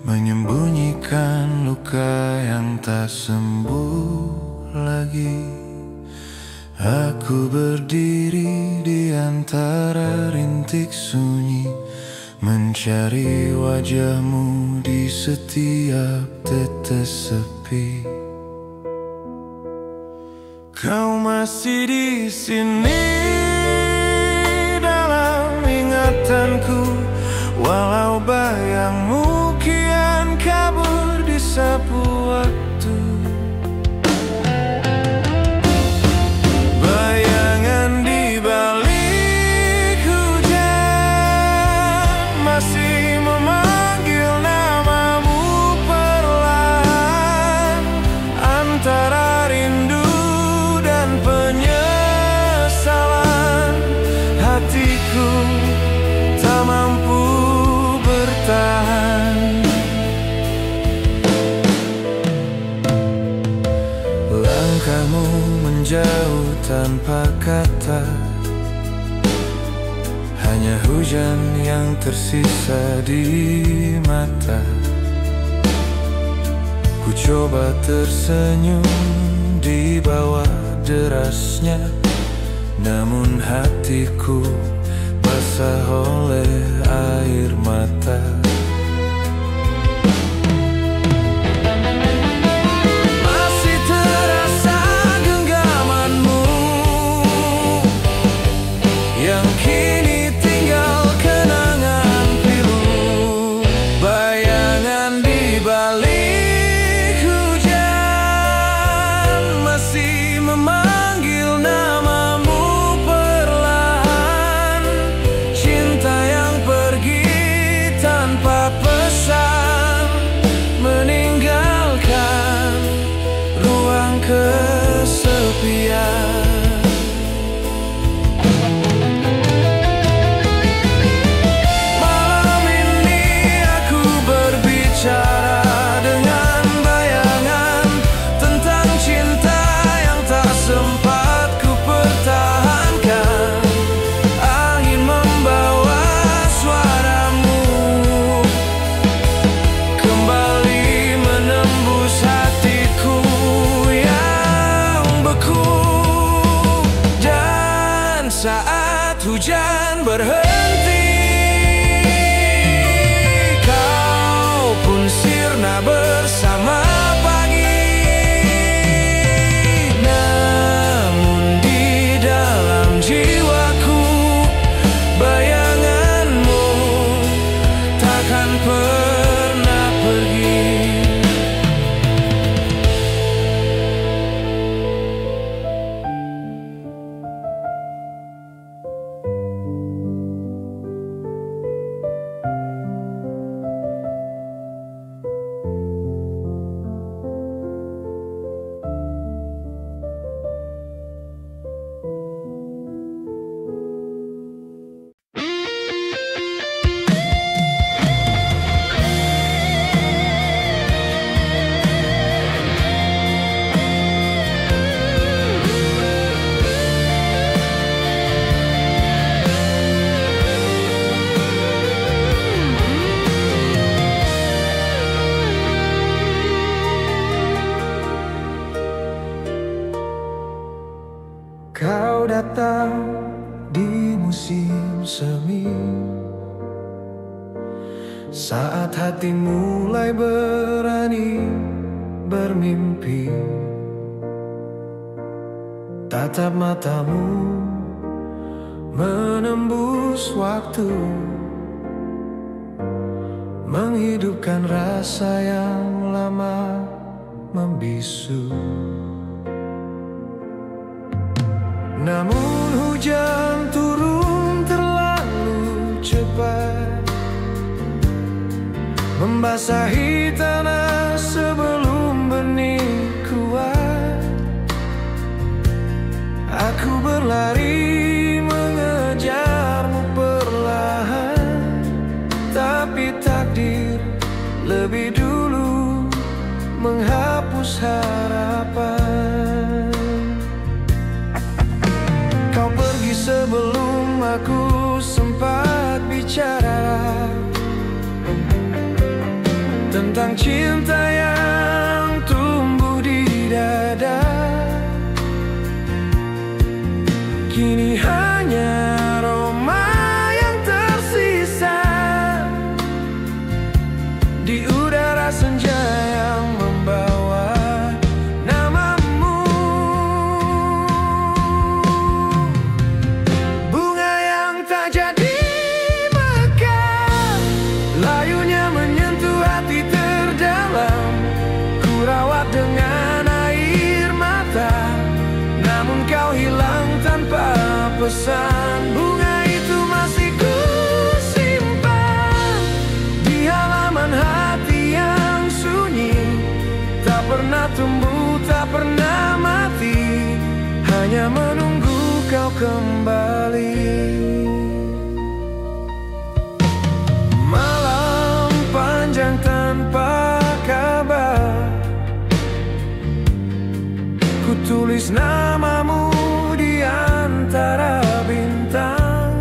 menyembunyikan luka yang tak sembuh lagi. Aku berdiri di antara rintik sunyi, mencari wajahmu di setiap tetes sepi. Kau masih di sini dalam ingatanku, walau bayangmu kian kabur di sapu waktu. Bayangan di balik hujan masih memanggil namamu perlahan. Antara rindu dan penyesalan, hatiku tak mampu bertahan. Langkahmu menjauh tanpa kata, hanya hujan yang tersisa di mata. Ku coba tersenyum di bawah derasnya, namun hatiku basah oleh air mata. Masih terasa genggamanmu yang kini tinggal kenangan pilu. Bayangan di balik hujan masih memanggil namamu perlahan. Cinta yang pergi tanpa pesan, meninggalkan ruang kesepian. Malam ini aku berbicara dengan bayangan tentang cinta yang tak sempat ku pertahankan. Angin membawa suaramu kembali menembus hatiku yang beku. Dan saat hujan berhenti, kau pun sirna bersama pagi. Namun di dalam jiwaku, bayanganmu takkan pernah pergi. Kau datang di musim semi, saat hati mulai berani bermimpi. Tatap matamu menembus waktu, menghidupkan rasa yang lama membisu. Namun hujan turun terlalu cepat, membasahi tanah sebelum benih kuat. Aku berlari mengejarmu perlahan, tapi takdir lebih dulu menghapus harapan. Kau pergi sebelum aku sempat bicara, tentang cinta yang tumbuh di dada. Kini hanya aroma yang tersisa di udara senja yang membawa namamu. Bunga yang tak jadi mekar, layunya menyentuh hati terdalam. Ku rawat dengan air mata, namun kau hilang tanpa pesan. Bunga itu masih ku simpan di halaman hati yang sunyi, tak pernah tumbuh, tak pernah mati, hanya menunggu kau kembali. Malam panjang tanpa kabar, ku tulis namamu di antara bintang.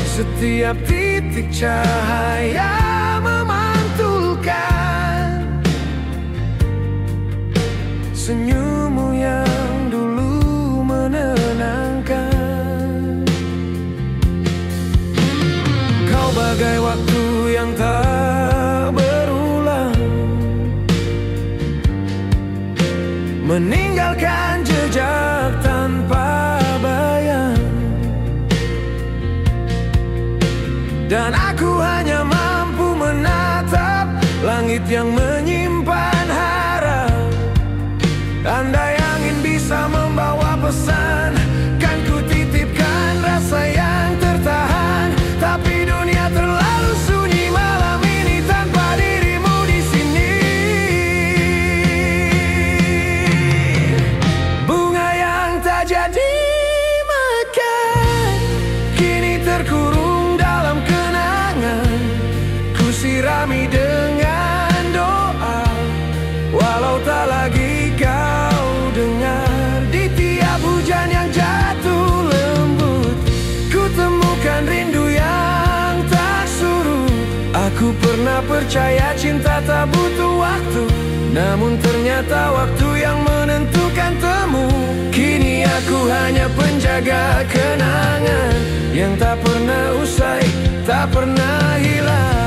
Setiap titik cahaya memantulkan senyummu yang dulu menenangkan. Kau bagai waktu yang tak berulang, meninggalkan jejak tanpa bayang. Dan aku hanya mampu menatap langit yang menyimpan harap. Andai angin bisa membawa pesan, kan ku titipkan rasa yang tertahan. Tapi dunia terlalu sunyi malam ini tanpa dirimu di sini. Bunga yang tak jadi mekar, kini terkurung dalam kenangan. Ku sirami dengan doa, walau tak lagi kau dengar. Di tiap hujan yang jatuh lembut, ku temukan rindu yang tak surut. Aku pernah percaya cinta tak butuh waktu, namun ternyata waktu yang menentukan temu. Kini aku hanya penjaga kenangan yang tak pernah usai, tak pernah hilang.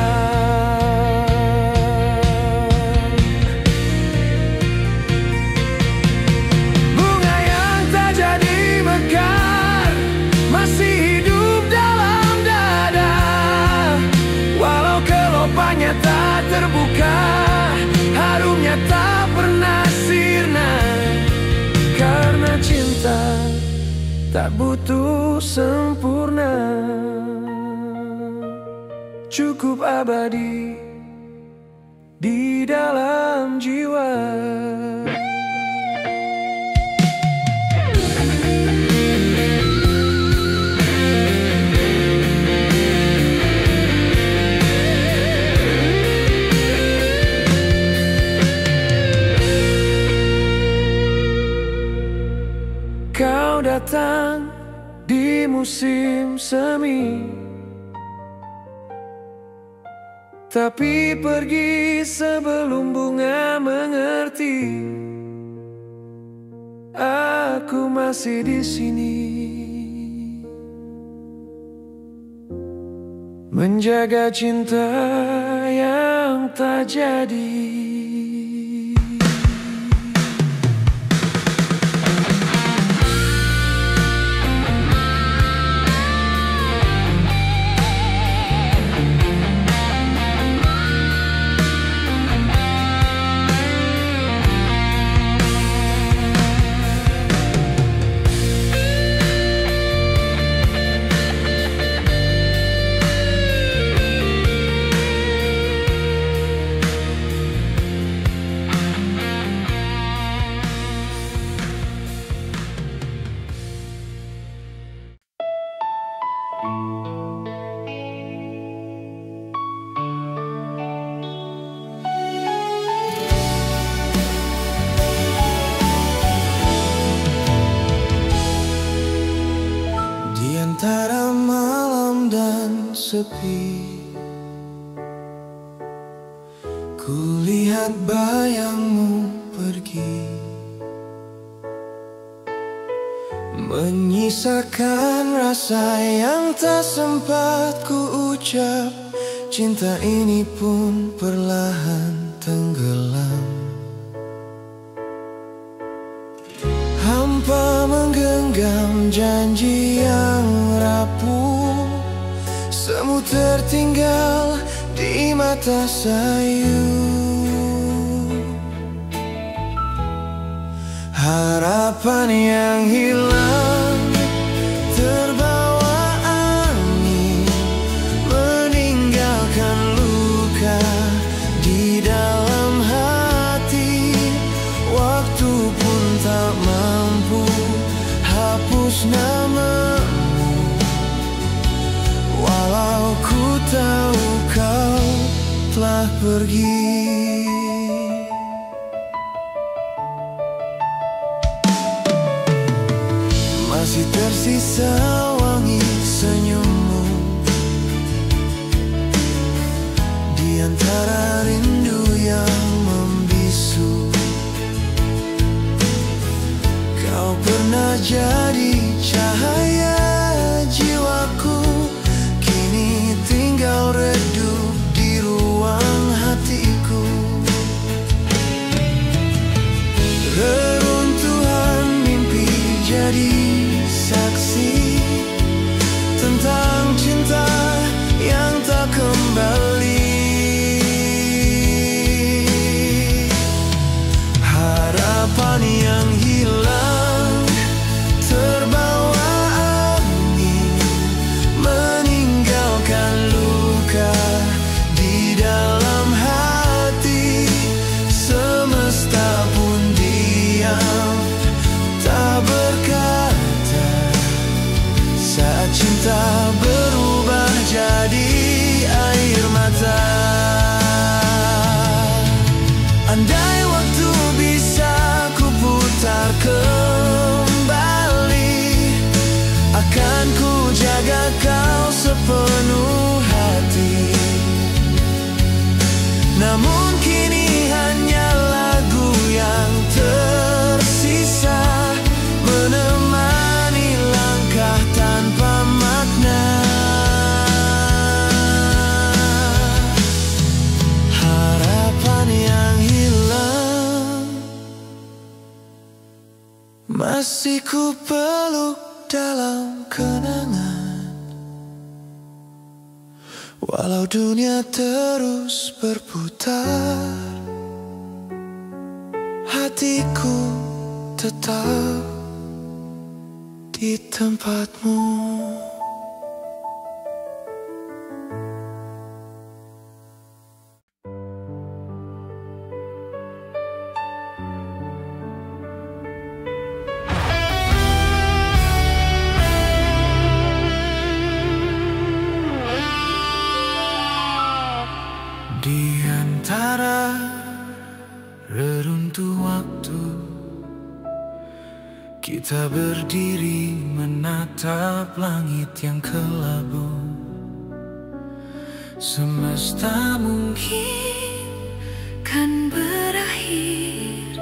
Bunga yang tak jadi mekar masih hidup dalam dada, walau kelopannya tak terbuka, harumnya tak pernah sirna. Karena cinta tak butuh sempurna, cukup abadi di dalam jiwa. Kau datang di musim semi, tapi pergi sebelum bunga mengerti. Aku masih di sini, menjaga cinta yang tak jadi. Di antara malam dan sepi, Kulihat bayangmu pergi, menyisakan rasa yang tak sempat ku ucap. Cinta ini pun perlahan tenggelam. Hampa menggenggam janji yang rapuh, semu tertinggal di mata sayu. Harapan yang hilang terbawa angin, meninggalkan luka di dalam hati. Waktu pun tak mampu hapus namamu, walau ku tahu kau telah pergi. Masih tersisa wangi senyummu di antara rindu yang membisu. Kau pernah jadi cahaya jiwaku, kini tinggal redup di ruang hatiku. Reruntuhan mimpi jadi saksi tentang cinta yang tak kembali. Harapan yang hilang terbawa angin, meninggalkan luka di dalam hati. Semesta pun diam, tak berkata, saat cinta berubah jadi air mata. Andai waktu bisa ku putar kembali, akan ku jaga kau sepenuh hati. Namun kini hanya lagu yang tersisa, menemani langkah tanpa makna. Harapan yang hilang masih ku peluk dalam kenangan, walau dunia terus berputar, hatiku tetap di tempatmu. Di antara reruntuh waktu, kita berdiri menatap langit yang kelabu. Semesta mungkin kan berakhir,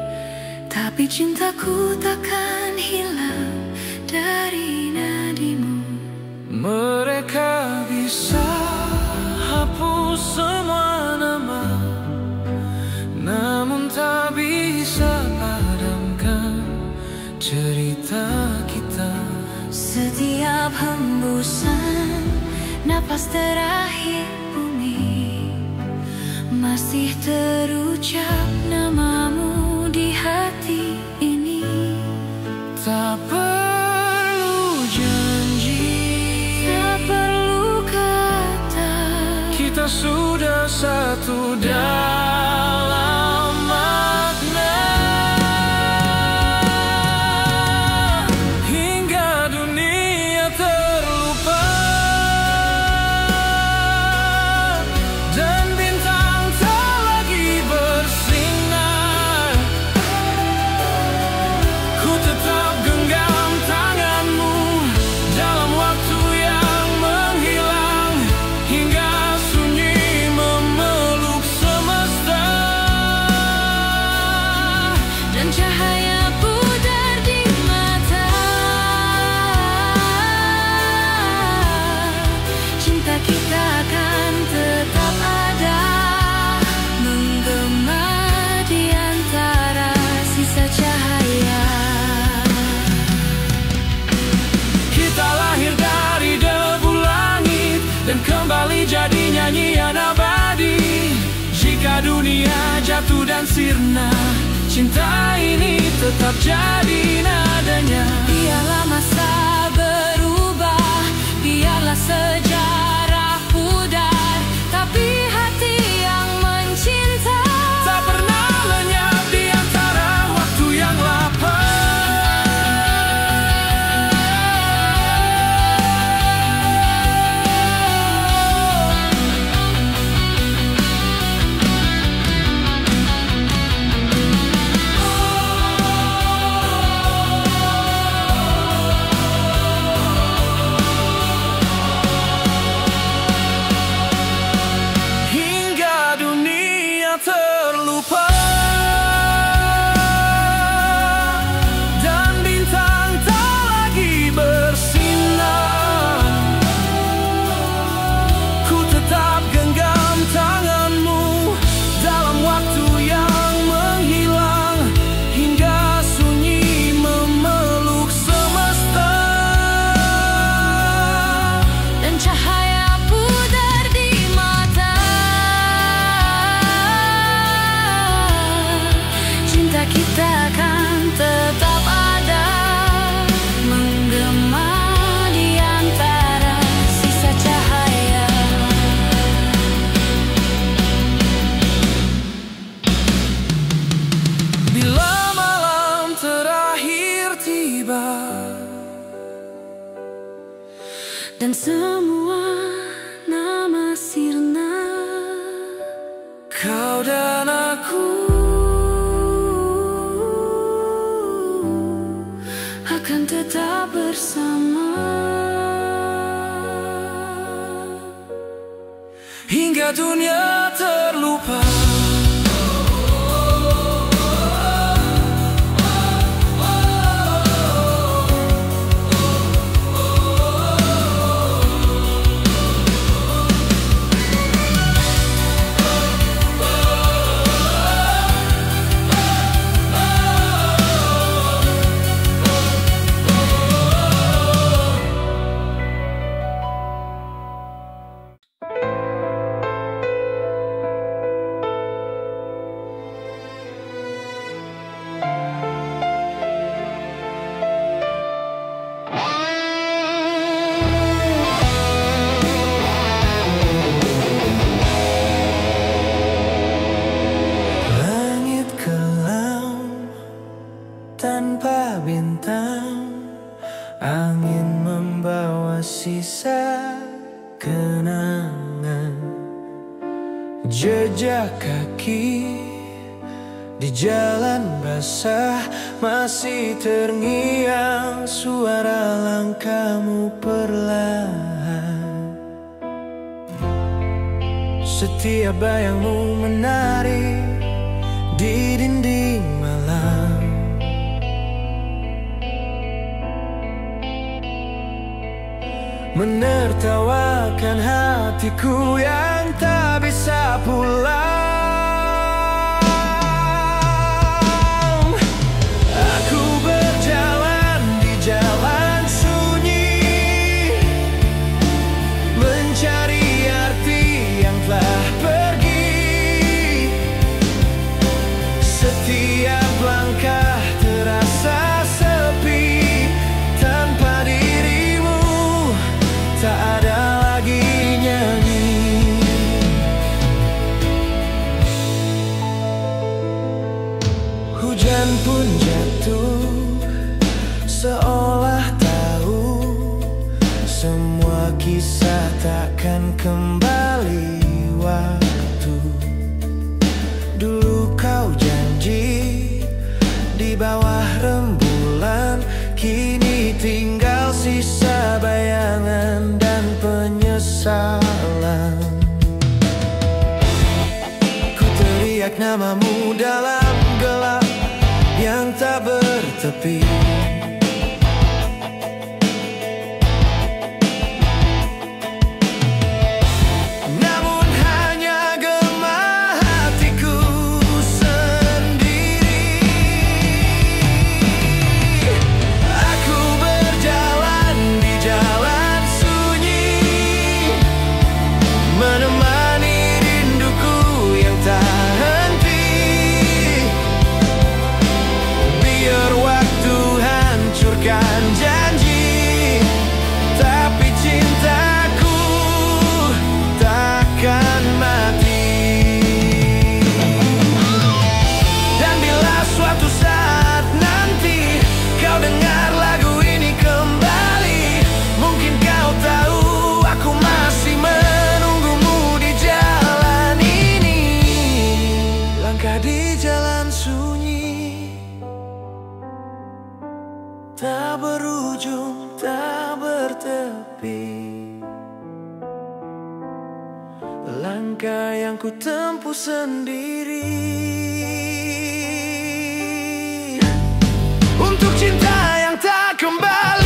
tapi cintaku takkan hilang dari nadimu. Mereka bisa hapus semua nama, namun tak bisa padamkan cerita kita. Setiap hembusan napas terakhir bumi, masih terucap namamu di hati ini. Tak perlu janji, tak perlu kata, kita sudah satu dalam makna. Hingga dunia terlupa dan bintang tak lagi bersinar, ku tetap genggam tanganmu dalam waktu yang menghilang. Hingga sunyi memeluk semesta. waktu dan sirna, cinta ini tetap jadi nadanya. Biarlah masa berubah, biarlah sejarah pudar, tapi hati yang mencinta tak pernah lenyap di antara waktu yang lapar. Terlupa dan bintang tak lagi bersinar, ku tetap genggam tanganmu dalam waktu yang menghilang, hingga sunyi memeluk semesta dan cahaya pudar di mata. Cinta kita akan tetap ada, menggema di antara sisa cahaya. bila malam terakhir tiba Dan semua nama sirna, kau dan aku akan tetap bersama hingga dunia terlupa. Langit kelam tanpa bintang, angin membawa sisa kenangan, jejak kaki di jalan basah masih terngiang, suara langkahmu perlahan, setiap bayangmu menari di dinding malam. Menertawakan hatiku yang tak bisa pulang. Aku berjalan di jalan sunyi, mencari arti yang telah pergi. Setiap langkah terasa sepi, tanpa dirimu tak ada lagi nyanyi. Hujan pun jatuh, seolah tahu semua kisah takkan kembali waktu. Dulu kau janji di bawah rembulan, kini tinggal sisa bayangan dan penyesalan. Ku teriak namamu dalam gelap yang tak bertepi. Namun hanya gema hatiku sendiri. Aku berjalan di jalan sunyi, menemani rinduku yang tak henti. langkah yang ku tempuh sendiri untuk cinta yang tak kembali.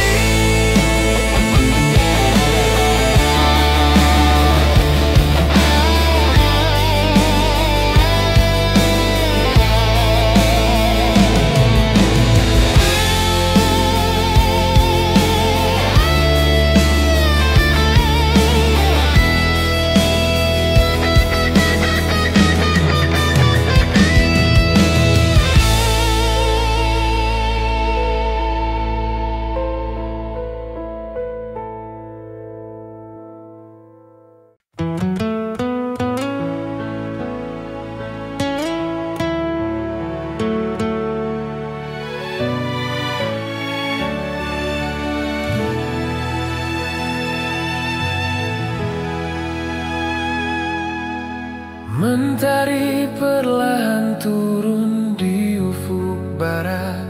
Mentari perlahan turun di ufuk barat,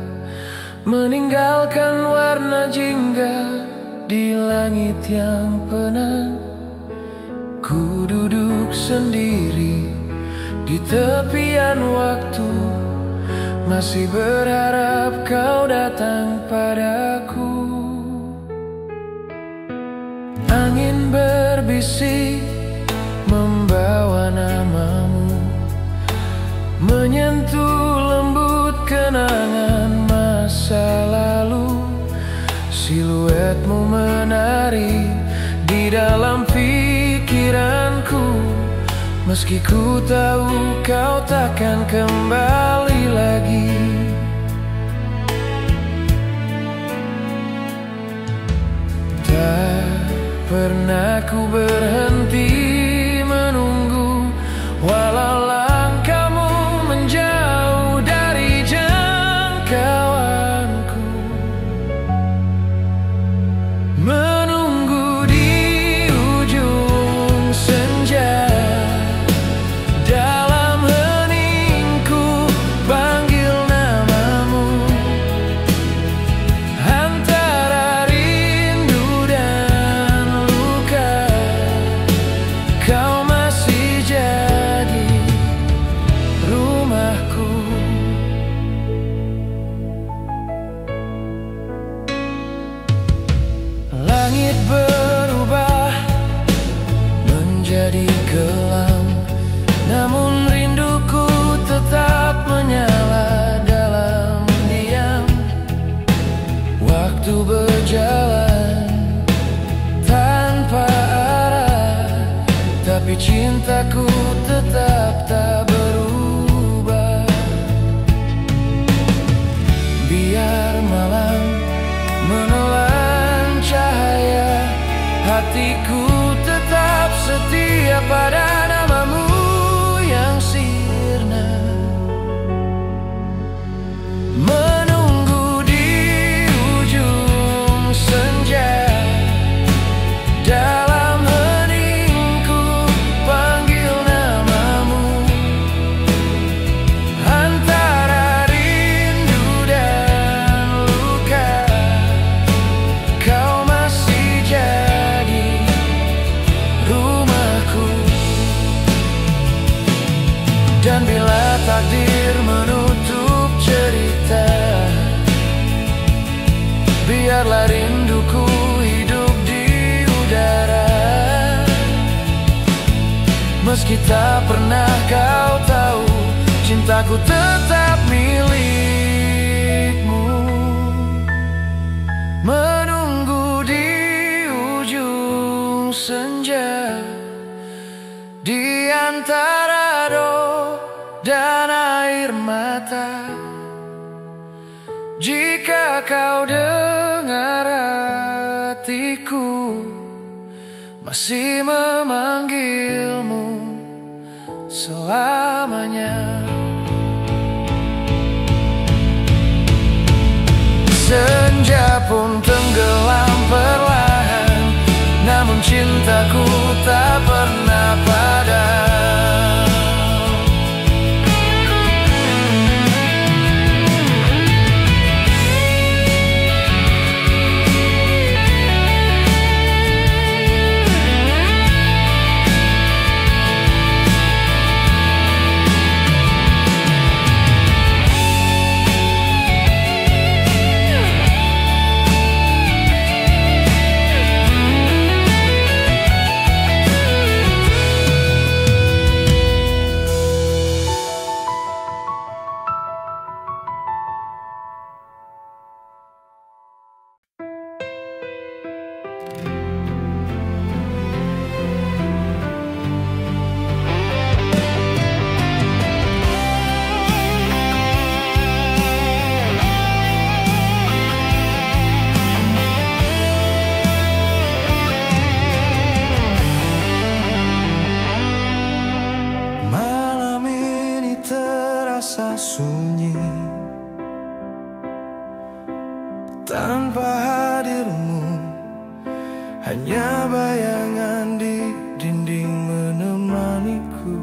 meninggalkan warna jingga di langit yang penat. Ku duduk sendiri di tepian waktu, masih berharap kau datang padaku. Angin berbisik membawa namamu, menyentuh lembut kenangan masa lalu. Siluetmu menari di dalam pikiranku, meski ku tahu kau takkan kembali lagi. Tak pernah ku berhenti menunggu, walau langkahmu menjauh dari jangkauanku. Menunggu di ujung senja, dalam heningku panggil namamu. Antara rindu dan luka, kau masih jadi rumahku. Langit berubah menjadi kelam, namun rinduku tetap menyala dalam diam. Waktu berjalan tanpa arah, tapi cintaku tetap tak berubah. Biar malam menelan cahaya, hatiku tetap setia pada namamu yang sirna. Menunggu di ujung senja, dalam heningku panggil namamu. Antara rindu dan luka, kau masih jadi rumahku. Dan bila takdir menutup cerita, biarlah rinduku hidup di udara. Meski tak pernah kau tahu, cintaku tetap milikmu. Menunggu di ujung senja, di antara doa dan air mata. Jika kau dengar hatiku masih memanggilmu selamanya. Senja pun tenggelam perlahan, namun cintaku tak pernah padam. terasa sunyi tanpa hadirmu. Hanya bayangan di dinding menemaniku.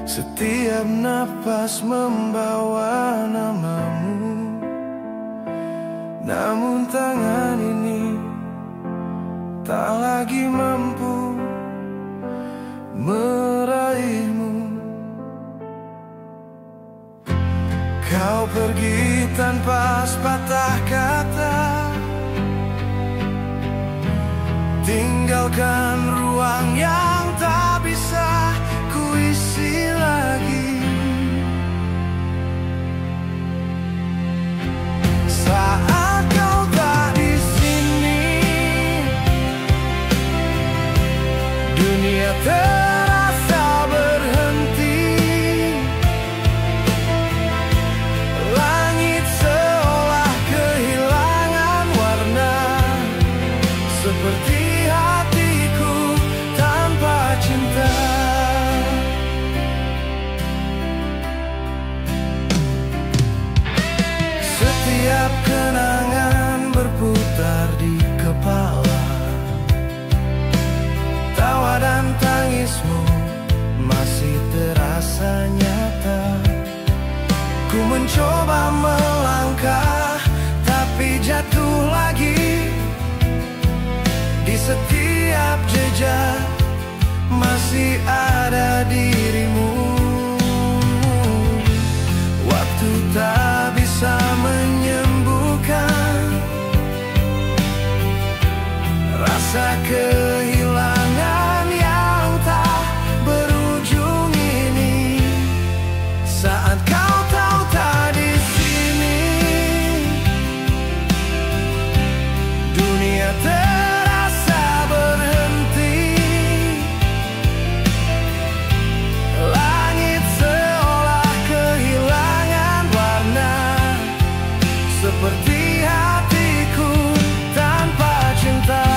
Setiap napas membawa namamu, namun tangan ini tak lagi mampu meraihmu. Kau pergi tanpa sepatah kata, tinggalkan ruang yang tak bisa kuisi lagi. Saat kau tak di sini, dunia terasa berhenti. Langit seolah kehilangan warna, seperti hatiku tanpa cinta. Setiap kenangan berputar di kepala, tawa dan tangismu masih terasa nyata. Ku mencoba melangkah, tapi jatuh lagi. Di setiap jejak masih ada dirimu. Waktu tak bisa menyembuhkan rasa kehilangan yang tak berujung ini. Saat kau tahu tak di sini, dunia terasa berhenti. Langit seolah kehilangan warna, seperti hatiku tanpa cinta.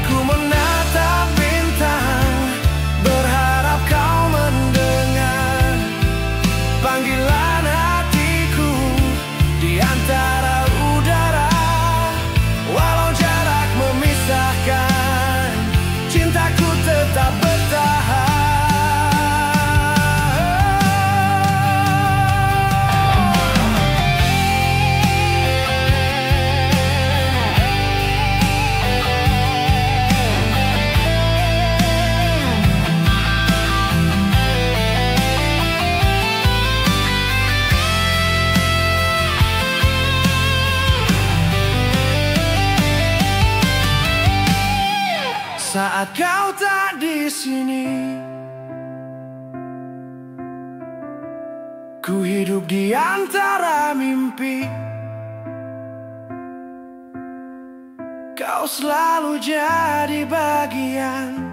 Ku menatap bintang, berharap kau mendengar panggilan hatiku di antara udara. Walau jarak memisahkan, cintaku tetap bertahan. Saat kau tak di sini, ku hidup di antara mimpi. Kau selalu jadi bagian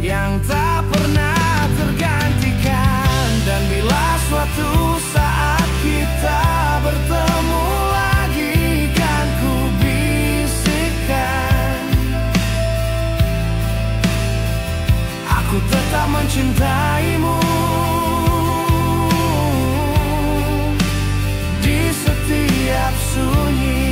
yang tak pernah tergantikan. Dan bila suatu saat kita bertemu lagi, kan ku bisikkan, aku tetap mencintaimu. Di setiap sunyi,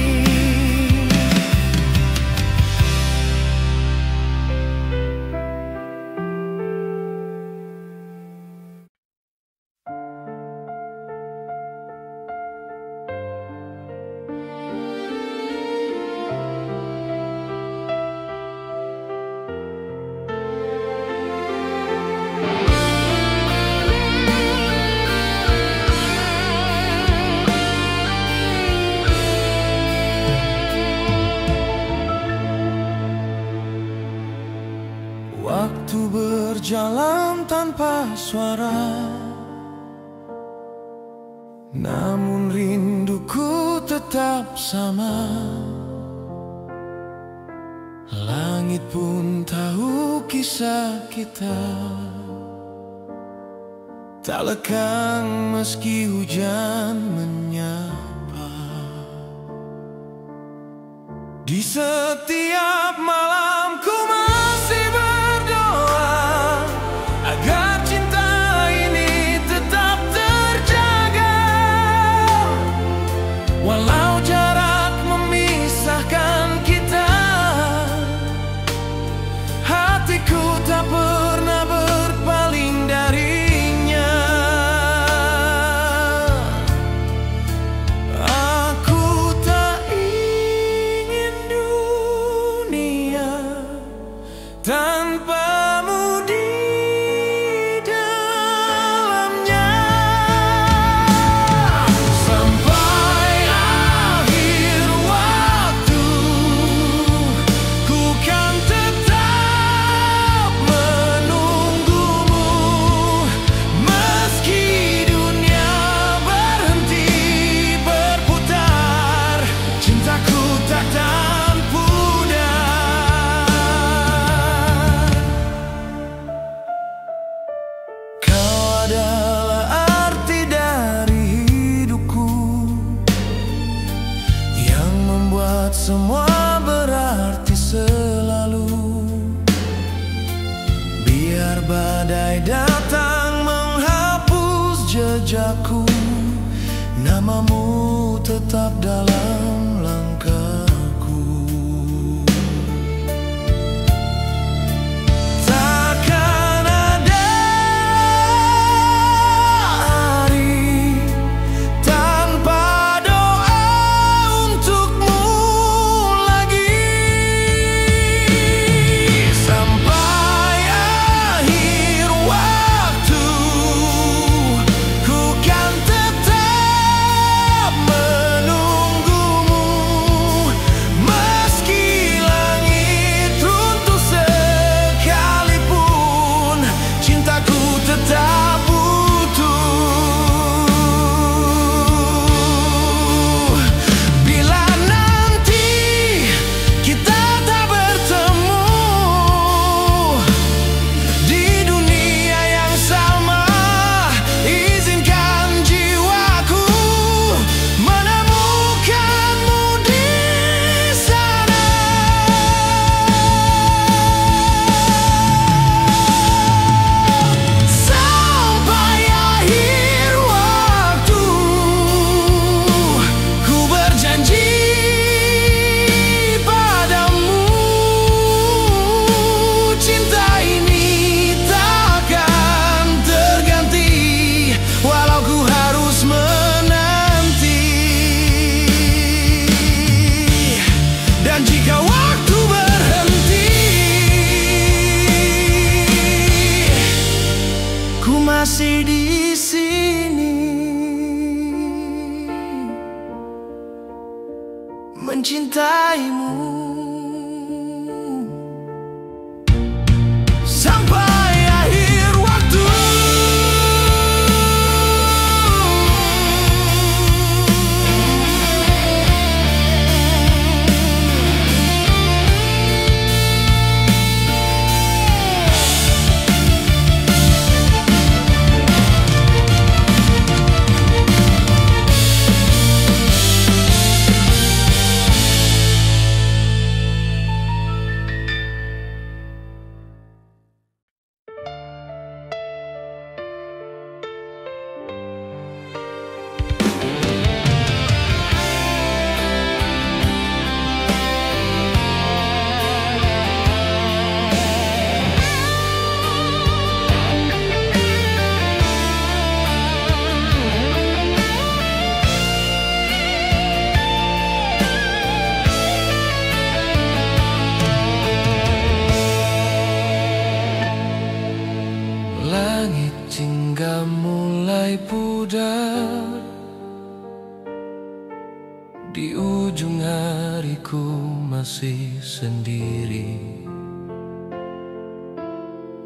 waktu berjalan tanpa suara, namun rinduku tetap sama. Langit pun tahu kisah kita, tak lekang meski hujan menyapa. Di setiap malam ku masih berdoa agar cinta ini tetap terjaga, walau jarak memisahkan kita. Hatiku tak pernah berpaling darinya. Aku tak ingin dunia tanpamu di dalamnya. Sampai akhir waktu ku kan tetap menunggumu, meski dunia berhenti berputar, cintaku takkan pudar. Kau adalah arti dari hidupku, yang membuat semua berarti selalu. Biar badai datang menghapus jejakku, namamu tetap dalam langkahku. Takkan ada hari tanpa doa untukmu lagi. Sampai akhir waktu ku kan tetap menunggumu, meski langit runtuh sekalipun, cintaku tetap utuh. Bila nanti kita tak bertemu di dunia yang sama, izinkan jiwaku menemukanmu di sana. Sampai akhir waktu ku berjanji padamu, cinta ini takkan terganti, walau ku harus menanti. Dan jika waktu berhenti, ku masih di sini mencintaimu. Sampai akhir waktu. Langit hingga mulai pudar, di ujung hariku masih sendiri.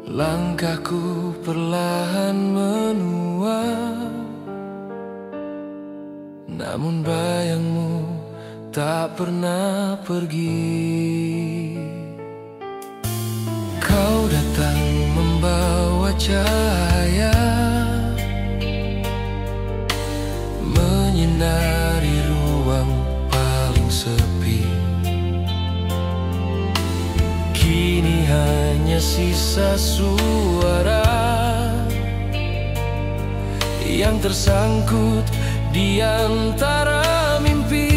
Langkahku perlahan menua, namun bayangmu tak pernah pergi. Kau datang membawa cahaya, menyinari ruang paling sepi. sisa suara yang tersangkut di antara mimpi.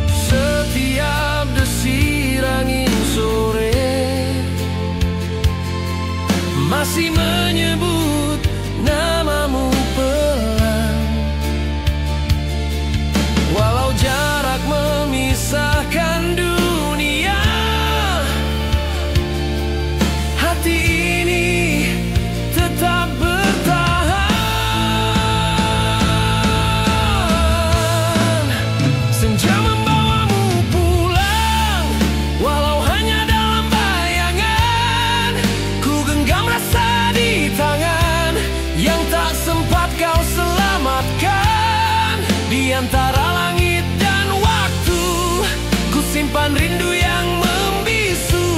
Setiap desir angin sore masih menyebut namamu pelan, walau jarak memisahkan dunia. Hati ini tetap bertahan. Senja membawamu pulang, walau hanya dalam bayangan. Ku genggam rasa di tangan yang tak sempat kau selamatkan. Di antara langit dan waktu, ku simpan rindu yang membisu,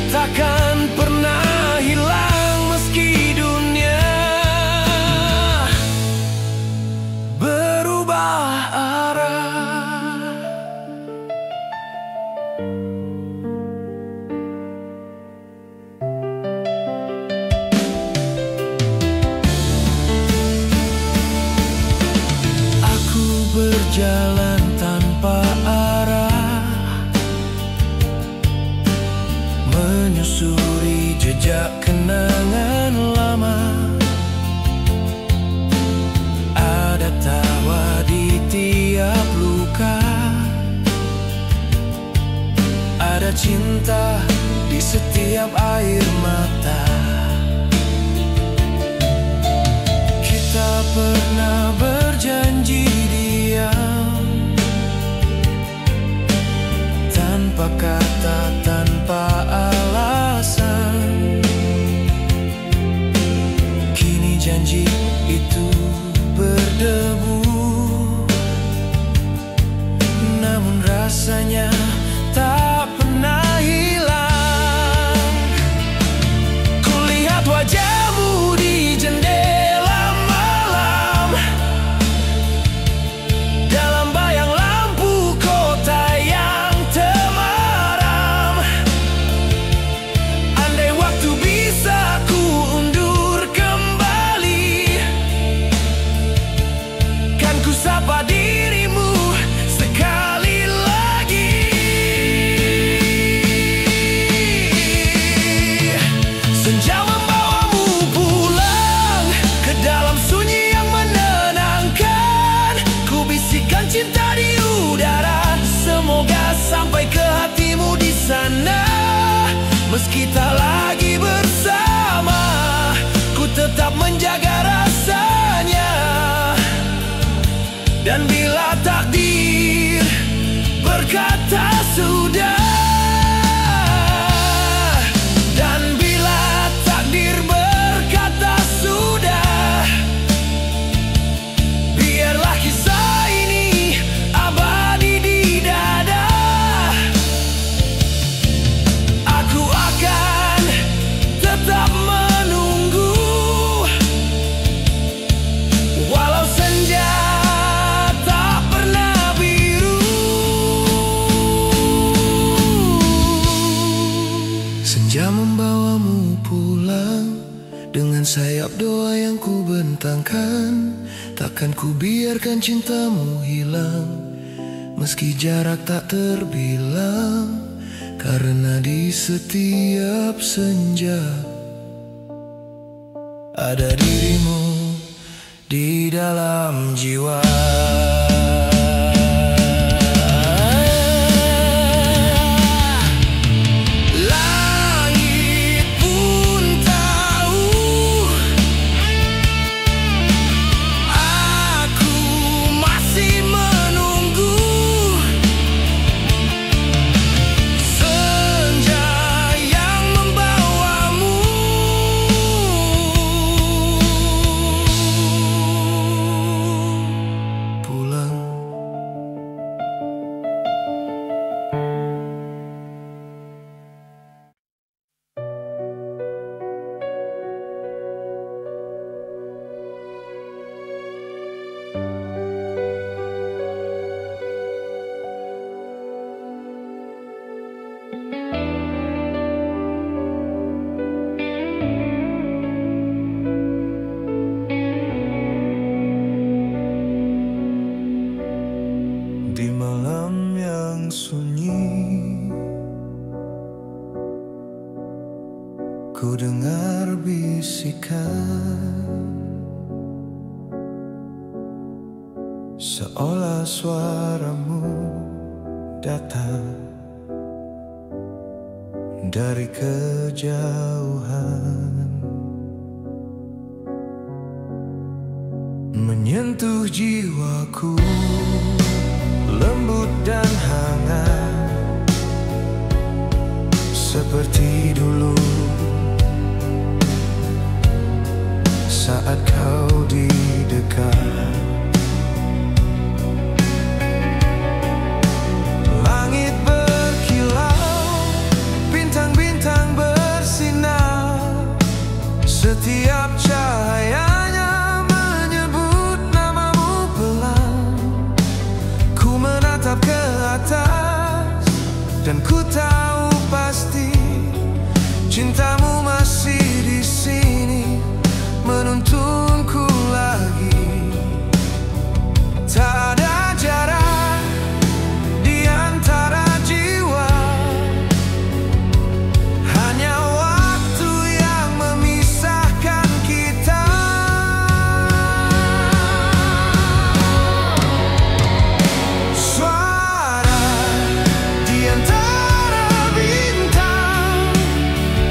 takkan pernah hilang meski dunia berubah arah. Aku berjalan tanpa arah, menyusuri jejak kenangan lama. Ada tawa di tiap luka, ada cinta di setiap air mata. Kita pernah berjanji diam, tanpa kata, tanpa alasan. Kini janji itu berdebu, namun rasanya tak pernah hilang. Kulihat wajahmu di jendela malam, dalam bayang lampu kota yang temaram. Andai waktu bisa ku undur kembali, kan ku sapa dirimu sekali lagi. Senja membawamu pulang ke dalam sunyi yang menenangkan. Ku bisikan cinta di udara, semoga sampai ke hatimu di sana. Meski tak lagi bersama, ku tetap menjaga rasanya. Dan bila takdir berkata sudah, dan bila takdir berkata sudah, biarlah kisah ini abadi di dada. Aku akan tetap menunggu, walau senja tak pernah biru. Senja membawamu pulang dengan sayap doa yang ku bentangkan. Takkan ku biarkan cintamu hilang, meski jarak tak terbilang. Karena di setiap senja ada dirimu di dalam jiwa. Langit pun tahu aku masih menunggu. Senja yang membawamu pulang. Ku dengar bisikan, seolah suaramu datang dari kejauhan, menyentuh jiwaku, lembut dan hangat, seperti dulu saat kau di dekat. Langit berkilau, bintang-bintang bersinar, setiap cahayanya menyebut namamu pelan. Ku menatap ke atas dan ku tahu pasti cintamu masih di sini, menuntunku lagi. Tak ada jarak di antara jiwa, hanya waktu yang memisahkan kita. Suara di antara bintang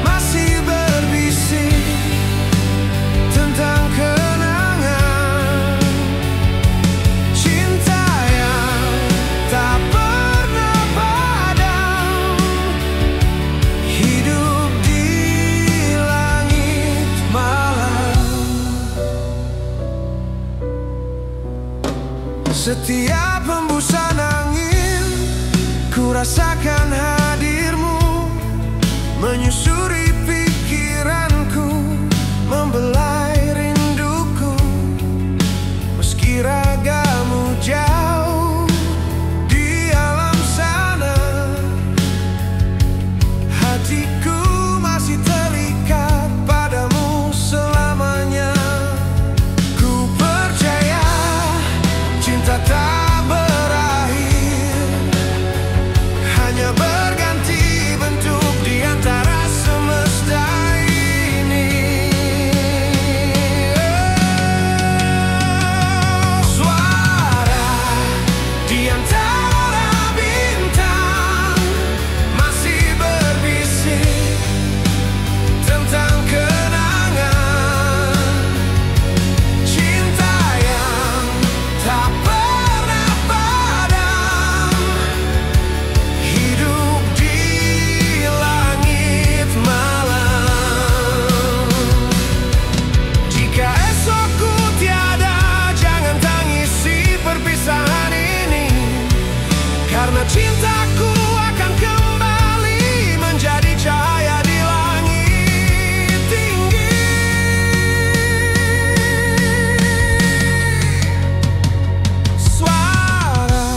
masih berbisik tentang kenangan cinta yang tak pernah padam, hidup di langit malam. Setiap hembusan angin, ku rasakan hadirmu, menyusuri pikiranku, membelai rinduku. Meski ragamu jauh di alam sana, hatiku masih terikat padamu selamanya. Ku percaya cinta tak berakhir, hanya berganti bentuk di antara semesta ini. Suara di antara bintang masih berbisik tentang kenangan cinta yang tak pernah padam, hidup di langit malam. Jika esokku tiada, jangan tangisi perpisahan ini, karena cintaku akan kembali menjadi cahaya di langit tinggi. Suara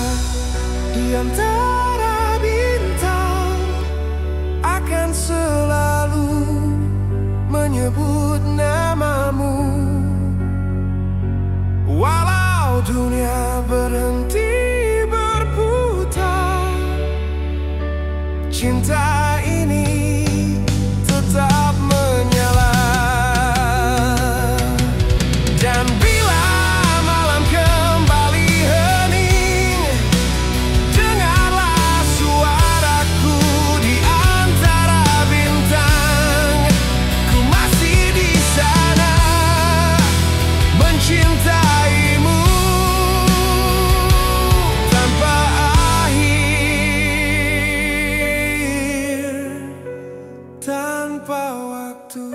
di antara bintang akan selalu menyebut namamu, walau dunia berhenti berputar. Cinta ini tetap menyala. Dan bila malam kembali hening, dengarlah suaraku di antara bintang. Ku masih di sana mencintaimu tanpa akhir, tanpa waktu.